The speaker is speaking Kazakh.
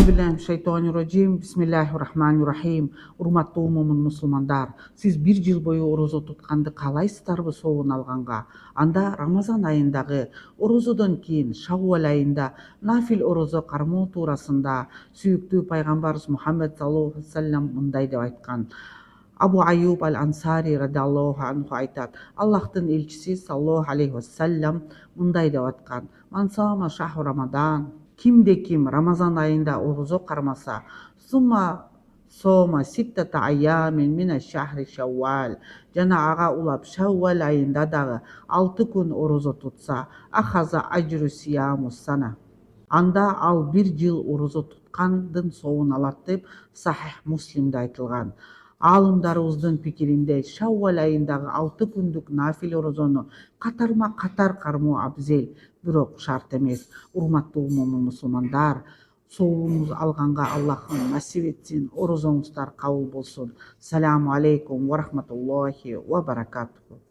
Euzubillahimineşşeytanirracim. Bismillahirrahmanirrahim. Урматтуу момун мусулмандар, сиз бир жыл бою орозо тутканды каалайсыздарбы соогун алганга? Анда Рамазан айындагы орозодон кийин Шаввал айында нафил орозо кармоо туурасында сүйүктүү пайгамбарыбыз Мухаммед саллаллаху алейхи вассалам мындай деп айткан. Абу Аюб аль-Ансари радиаллаху анху айтат, Аллахтын элчиси саллаллаху алейхи вассалам мындай деп айткан: "Ман сама шахр Рамадан", кимде ким Рамазан айында орозо кармаса, сумма сома ситтата айямин мина шахри Шаввал, жана ага улап Шаввал айында дагы 6 күн орозо тутса, ахаза ажру сияму сана, анда ал бир жыл орозо туткандын соогун алат деп Сахих Муслимде айтылган. Аалымдарыбыздын пикиринде Шаввал айындагы 6 күндүк нафил орозону катарма катар кармоо абзел, бирок шарт эмес. Урматтуу момун мусулмандар, соогуңуз алганга Аллахым насип этсин, орозоңуздар кабыл болсун. Саламу алейкум ва рахматуллахи ва баракатуху.